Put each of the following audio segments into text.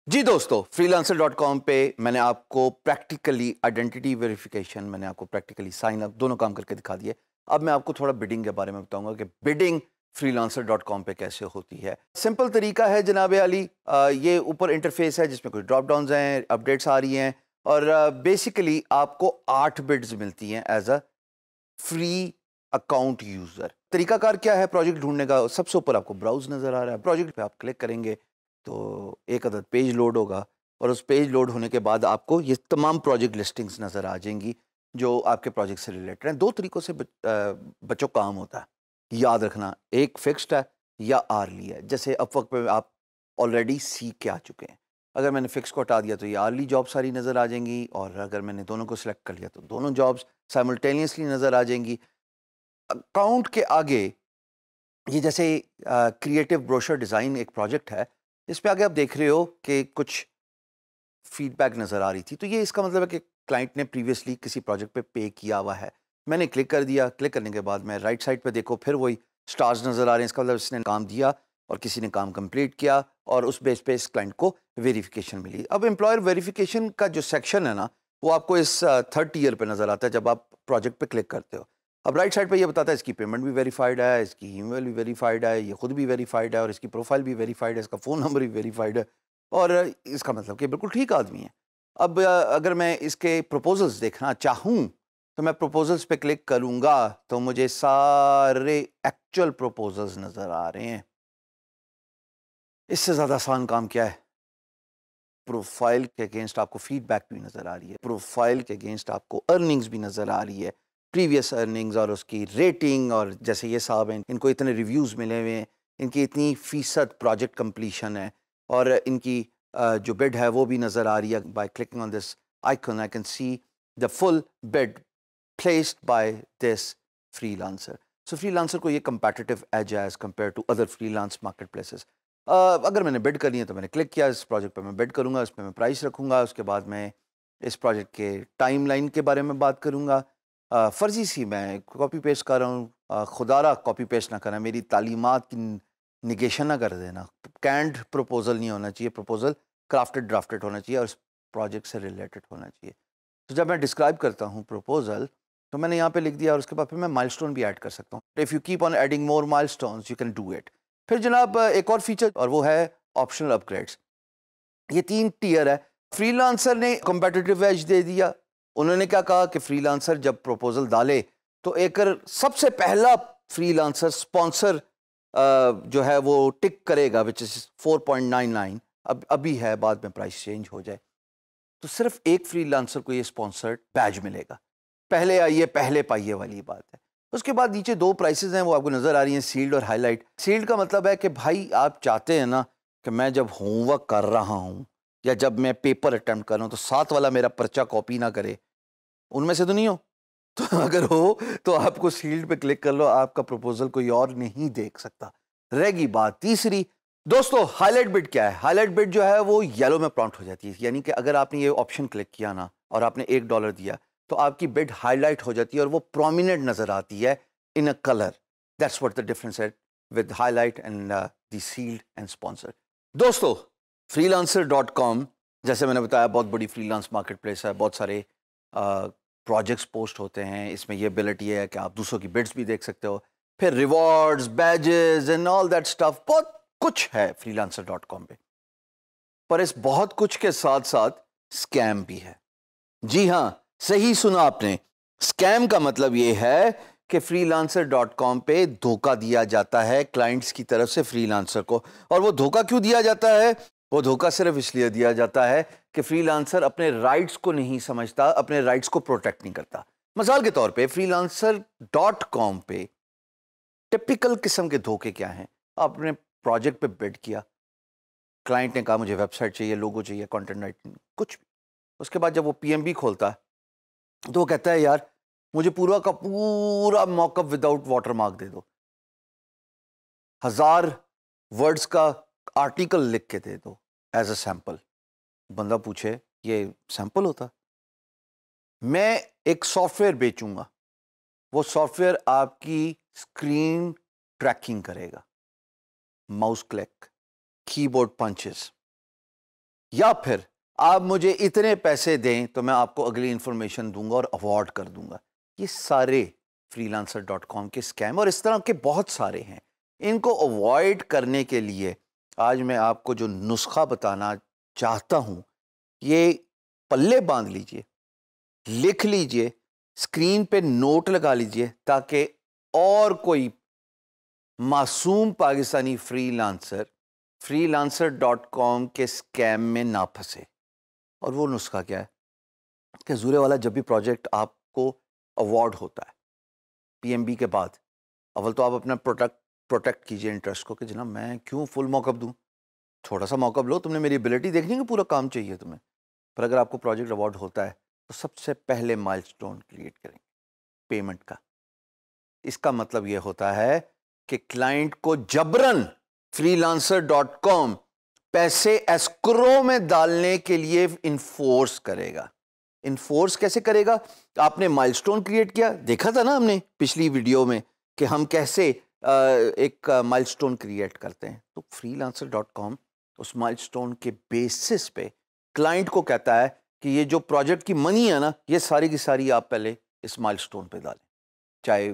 जी दोस्तों, freelancer.com पे मैंने आपको प्रैक्टिकली आइडेंटिटी वेरिफिकेशन, मैंने आपको प्रैक्टिकली साइन अप दोनों काम करके दिखा दिए। अब मैं आपको थोड़ा बिडिंग के बारे में बताऊंगा कि बिडिंग freelancer.com पे कैसे होती है। सिंपल तरीका है जनाब आली, ये ऊपर इंटरफेस है जिसमें कुछ ड्रॉप डाउन्स हैं, अपडेट्स आ रही हैं और बेसिकली आपको 8 बिड्स मिलती हैं as a free account user. तरीकाकार क्या है प्रोजेक्ट ढूंढने का? सबसे ऊपर आपको ब्राउज नजर आ रहा है, प्रोजेक्ट पे आप क्लिक करेंगे तो एक अदद पेज लोड होगा और उस पेज लोड होने के बाद आपको ये तमाम प्रोजेक्ट लिस्टिंग्स नजर आ जाएंगी जो आपके प्रोजेक्ट से रिलेटेड हैं। दो तरीकों से बच्चों काम होता है, याद रखना, एक फिक्स्ड है या आर्ली है। जैसे अपवर्क पे आप ऑलरेडी सीख के आ चुके हैं, अगर मैंने फिक्स को हटा दिया तो ये आर्ली जॉब सारी नज़र आ जाएंगी और अगर मैंने दोनों को सिलेक्ट कर लिया तो दोनों जॉब्स साइमल्टेनियसली नज़र आ जाएंगी। अकाउंट के आगे ये जैसे क्रिएटिव ब्रोशर डिज़ाइन एक प्रोजेक्ट है, इस पे आगे आप देख रहे हो कि कुछ फीडबैक नज़र आ रही थी, तो ये इसका मतलब है कि क्लाइंट ने प्रीवियसली किसी प्रोजेक्ट पे किया हुआ है। मैंने क्लिक कर दिया, क्लिक करने के बाद मैं राइट साइड पे देखो फिर वही स्टार्स नज़र आ रहे हैं, इसका मतलब इसने काम दिया और किसी ने काम कंप्लीट किया और उस बेस पे इस क्लाइंट को वेरिफिकेशन मिली। अब एम्प्लॉयर वेरिफिकेशन का जो सेक्शन है ना, वो आपको इस थर्ड टीयर पे नज़र आता है जब आप प्रोजेक्ट पे क्लिक करते हो। अब राइट साइड पे ये बताता है इसकी पेमेंट भी वेरीफाइड है, इसकी ईमेल भी वेरीफाइड है, ये खुद भी वेरीफाइड है और इसकी प्रोफाइल भी वेरीफाइड है, इसका फ़ोन नंबर भी वेरीफाइड है और इसका मतलब कि बिल्कुल ठीक आदमी है। अब अगर मैं इसके प्रपोजल्स देखना चाहूँ तो मैं प्रपोजल्स पे क्लिक करूँगा तो मुझे सारे एक्चुअल प्रपोजल्स नज़र आ रहे हैं। इससे ज़्यादा आसान काम क्या है? प्रोफाइल के अगेंस्ट आपको फीडबैक भी नज़र आ रही है, प्रोफाइल के अगेंस्ट आपको अर्निंग्स भी नज़र आ रही है, प्रीवियस अर्निंग्स और उसकी रेटिंग, और जैसे ये साहब हैं इनको इतने रिव्यूज़ मिले हुए हैं, इनकी इतनी फ़ीसद प्रोजेक्ट कंप्लीशन है और इनकी जो बिड है वो भी नज़र आ रही है। By clicking on this icon I can see the full bid placed by this freelancer. So freelancer को ये कंपेटिटिव एज है as compared to other freelance marketplaces. अगर मैंने बिड करनी है तो मैंने क्लिक किया, इस प्रोजेक्ट पे मैं बिड करूँगा, इस पे मैं प्राइस रखूँगा, उसके बाद मैं इस प्रोजेक्ट के टाइमलाइन के बारे में बात करूँगा। फ़र्ज़ी सी मैं कॉपी पेस्ट कर रहा हूँ, खुदारा कॉपी पेस्ट ना करना, मेरी तालीमात की निगेशन ना कर देना। कैंड प्रपोज़ल नहीं होना चाहिए, प्रपोज़ल क्राफ्टेड ड्राफ्टेड होना चाहिए और इस प्रोजेक्ट से रिलेटेड होना चाहिए। तो जब मैं डिस्क्राइब करता हूँ प्रपोज़ल तो मैंने यहाँ पे लिख दिया और उसके बाद फिर मैं माइलस्टोन भी ऐड कर सकता हूँ। If you keep on adding more milestones you can do it. फिर जनाब एक और फीचर और वो है ऑप्शनल अपग्रेड्स। ये 3 टियर है। फ्रीलांसर ने कॉम्पिटिटिव एज दे दिया। उन्होंने क्या कहा कि फ्रीलांसर जब प्रपोज़ल डाले तो एक सबसे पहला फ्रीलांसर स्पॉन्सर जो है वो टिक करेगा व्हिच इज़ 4.99। अब अभी है, बाद में प्राइस चेंज हो जाए। तो सिर्फ एक फ्रीलांसर को ये स्पॉन्सर्ड बैज मिलेगा। पहले आइए पहले पाइए वाली बात है। उसके बाद नीचे 2 प्राइसेज़ हैं वो आपको नज़र आ रही हैं, सील्ड और हाइलाइट। सील्ड का मतलब है कि भाई आप चाहते हैं ना कि मैं जब होमवर्क कर रहा हूँ या जब मैं पेपर अटेम्प्ट कर रहा हूँ तो साथ वाला मेरा पर्चा कॉपी ना करे। उनमें से तो नहीं हो? तो अगर हो तो आपको सील्ड पे क्लिक कर लो, आपका प्रपोज़ल कोई और नहीं देख सकता। रहेगी बात तीसरी। दोस्तों हाइलाइट बिट क्या है? हाइलाइट बिट जो है वो येलो में प्रॉम्प्ट हो जाती है, यानी कि अगर आपने ये ऑप्शन क्लिक किया ना और आपने $1 दिया तो आपकी बिड हाईलाइट हो जाती है और वो प्रोमिनेंट नजर आती है in a colour. That's what the difference है with highlight and the sealed and sponsor. दोस्तों freelancer.com जैसे मैंने बताया बहुत बड़ी फ्रीलांस मार्केट प्लेस है, बहुत सारे प्रोजेक्ट्स पोस्ट होते हैं। इसमें ये एबिलिटी है कि आप दूसरों की बिड्स भी देख सकते हो, फिर rewards, badges and all that stuff, बहुत कुछ है freelancer.com पे। पर इस बहुत कुछ के साथ साथ स्कैम भी है। जी हाँ, सही सुना आपने। स्कैम का मतलब ये है कि freelancer.com पे धोखा दिया जाता है क्लाइंट्स की तरफ से फ्रीलांसर को। और वो धोखा क्यों दिया जाता है? वो धोखा सिर्फ इसलिए दिया जाता है कि फ्रीलांसर अपने राइट्स को नहीं समझता, अपने राइट्स को प्रोटेक्ट नहीं करता। मिसाल के तौर पे freelancer.com पे टिपिकल किस्म के धोखे क्या हैं? आपने प्रोजेक्ट पे बिड किया, क्लाइंट ने कहा मुझे वेबसाइट चाहिए, लोगो चाहिए, कंटेंट राइटिंग, कुछ भी। उसके बाद जब वो पीएमबी खोलता है तो वो कहता है यार मुझे पूरा का पूरा मॉकअप विदाउट वाटरमार्क दे दो, 1000 वर्ड्स का आर्टिकल लिख के दे दो एज अ सैंपल। बंदा पूछे ये सैंपल होता? मैं एक सॉफ्टवेयर बेचूंगा, वो सॉफ्टवेयर आपकी स्क्रीन ट्रैकिंग करेगा, माउस क्लिक, कीबोर्ड पंचेस, या फिर आप मुझे इतने पैसे दें तो मैं आपको अगली इंफॉर्मेशन दूंगा और अवार्ड कर दूंगा। ये सारे freelancer.com के स्कैम और इस तरह के बहुत सारे हैं। इनको अवॉइड करने के लिए आज मैं आपको जो नुस्खा बताना चाहता हूं, ये पल्ले बांध लीजिए, लिख लीजिए, स्क्रीन पे नोट लगा लीजिए, ताकि और कोई मासूम पाकिस्तानी freelancer.com के स्कैम में ना फंसे। और वो नुस्खा क्या है कि ज़ूरे वाला जब भी प्रोजेक्ट आपको अवार्ड होता है पीएमबी के बाद, अव्वल तो आप अपना प्रोटेक्ट कीजिए इंटरेस्ट को कि जनाब मैं क्यों फुल मौक़अप दूं, थोड़ा सा मौक़अप लो, तुमने मेरी एबिलिटी देखनी है कि पूरा काम चाहिए तुम्हें। पर अगर आपको प्रोजेक्ट अवार्ड होता है तो सबसे पहले माइलस्टोन क्रिएट करेंगे पेमेंट का। इसका मतलब ये होता है कि क्लाइंट को जबरन freelancer.com पैसे एस्क्रो में डालने के लिए इन्फोर्स करेगा। इन्फोर्स कैसे करेगा? आपने माइलस्टोन क्रिएट किया, देखा था ना हमने पिछली वीडियो में कि हम कैसे एक माइलस्टोन क्रिएट करते हैं। तो freelancer.com उस माइलस्टोन के बेसिस पे क्लाइंट को कहता है कि ये जो प्रोजेक्ट की मनी है ना, ये सारी की सारी आप पहले इस माइलस्टोन पे डालें, चाहे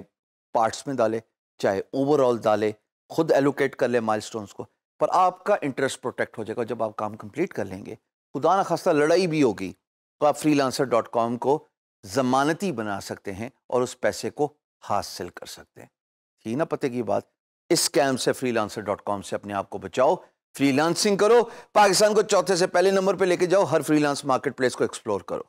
पार्ट्स में डाले, चाहे ओवरऑल डाले, खुद एलोकेट कर ले माइलस्टोन्स को, पर आपका इंटरेस्ट प्रोटेक्ट हो जाएगा। जब आप काम कंप्लीट कर लेंगे, खुदा ना खास्ता लड़ाई भी होगी, तो आप freelancer.com को जमानती बना सकते हैं और उस पैसे को हासिल कर सकते हैं। ठीक ना पते की बात? इस स्कैम से freelancer.com से अपने आप को बचाओ, फ्रीलांसिंग करो, पाकिस्तान को चौथे से पहले नंबर पे लेके जाओ, हर फ्रीलांस मार्केट प्लेस को एक्सप्लोर करो।